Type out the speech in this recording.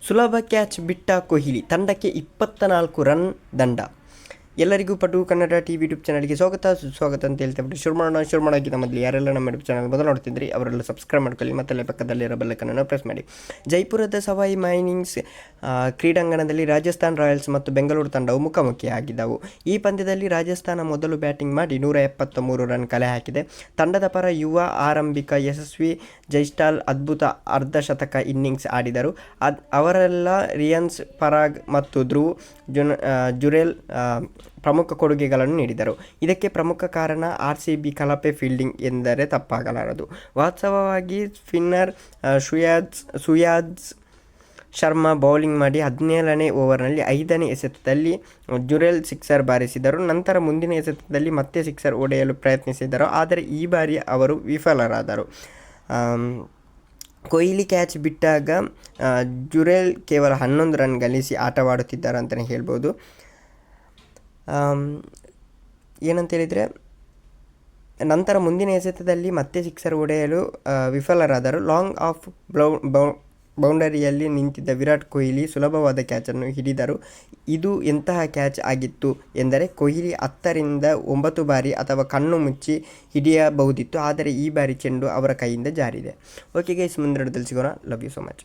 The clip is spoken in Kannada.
ಸುಲಭ ಕ್ಯಾಚ್ ಬಿಟ್ಟ ಕೊಹ್ಲಿ, ತಂಡಕ್ಕೆ 24 ರನ್ ದಂಡ. ಎಲ್ಲರಿಗೂ ಪಟು ಕನ್ನಡ ಟಿವಿ ಯೂಟ್ಯೂಬ್ ಚಾನಲ್ಗೆ ಸುಸ್ವಾಗತ ಅಂತ ಹೇಳ್ತಾ ಶುರು ಮಾಡೋಕ್ಕಿಂತ ಮೊದಲು ಯಾರೆಲ್ಲ ನಮ್ಮ ಯೂಟ್ಯೂಬ್ ಚಾನಲ್ ಮೊದಲು ನೋಡ್ತಿದ್ರಿ ಅವರೆಲ್ಲ ಸಬ್ಸ್ಕ್ರೈಬ್ ಮಾಡ್ಕೊಳ್ಳಿ, ಮತ್ತೆ ಪಕ್ಕದಲ್ಲಿರೋ ಬೆಲ್ಲೈಕನ್ನು ಪ್ರೆಸ್ ಮಾಡಿ. ಜೈಪುರದ ಸವಾಯಿ ಮೈನಿಂಗ್ಸ್ ಕ್ರೀಡಾಂಗಣದಲ್ಲಿ ರಾಜಸ್ಥಾನ್ ರಾಯಲ್ಸ್ ಮತ್ತು ಬೆಂಗಳೂರು ತಂಡವು ಮುಖಾಮುಖಿಯಾಗಿದ್ದವು. ಈ ಪಂದ್ಯದಲ್ಲಿ ರಾಜಸ್ಥಾನ ಮೊದಲು ಬ್ಯಾಟಿಂಗ್ ಮಾಡಿ 173 ರನ್ ಕಲೆ ಹಾಕಿದೆ. ತಂಡದ ಪರ ಯುವ ಆರಂಭಿಕ ಯಶಸ್ವಿ ಜೈಸ್ವಾಲ್ ಅದ್ಭುತ ಅರ್ಧಶತಕ ಇನ್ನಿಂಗ್ಸ್ ಆಡಿದರು. ಅವರೆಲ್ಲ ರಿಯಾನ್ ಪರಾಗ್ ಮತ್ತು ಧ್ರುವ್ ಜುರೇಲ್ ಪ್ರಮುಖ ಕೊಡುಗೆಗಳನ್ನು ನೀಡಿದರು. ಇದಕ್ಕೆ ಪ್ರಮುಖ ಕಾರಣ RCB ಕಳಪೆ ಫೀಲ್ಡಿಂಗ್ ಎಂದರೆ ತಪ್ಪಾಗಲಾರದು. ವಾಸ್ತವವಾಗಿ ಸ್ಪಿನ್ನರ್ ಸುಯಾಜ್ ಶರ್ಮಾ ಬೌಲಿಂಗ್ ಮಾಡಿ 17ನೇ ಓವರ್ನಲ್ಲಿ 5ನೇ ಎಸೆತದಲ್ಲಿ ಜುರೇಲ್ ಸಿಕ್ಸರ್ ಬಾರಿಸಿದರು. ನಂತರ ಮುಂದಿನ ಎಸೆತದಲ್ಲಿ ಮತ್ತೆ ಸಿಕ್ಸರ್ ಹೊಡೆಯಲು ಪ್ರಯತ್ನಿಸಿದರು, ಆದರೆ ಈ ಬಾರಿ ಅವರು ವಿಫಲರಾದರು. ಕೊಹ್ಲಿ ಕ್ಯಾಚ್ ಬಿಟ್ಟಾಗ ಜುರೇಲ್ ಕೇವಲ 11 ರನ್ ಗಳಿಸಿ ಆಟವಾಡುತ್ತಿದ್ದಾರೆ ಅಂತಲೇ ಹೇಳ್ಬೋದು. ಏನಂತೇಳಿದರೆ ನಂತರ ಮುಂದಿನ ಎಸೆತದಲ್ಲಿ ಮತ್ತೆ ಸಿಕ್ಸರ್ ಹೊಡೆಯಲು ವಿಫಲರಾದರು. ಲಾಂಗ್ ಆಫ್ ಬೌಂಡರಿಯಲ್ಲಿ ನಿಂತಿದ್ದ ವಿರಾಟ್ ಕೊಹ್ಲಿ ಸುಲಭವಾದ ಕ್ಯಾಚನ್ನು ಹಿಡಿದರು. ಇದು ಎಂತಹ ಕ್ಯಾಚ್ ಆಗಿತ್ತು ಎಂದರೆ ಕೊಹ್ಲಿ 10ರಿಂದ 9 ಬಾರಿ ಅಥವಾ ಕಣ್ಣು ಮುಚ್ಚಿ ಹಿಡಿಯಬಹುದಿತ್ತು, ಆದರೆ ಈ ಬಾರಿ ಚೆಂಡು ಅವರ ಕೈಯಿಂದ ಜಾರಿದೆ. ಓಕೆ ಗೈಸ್, ಮುಂದಿನ ಸಿಗೋಣ. Love you so much.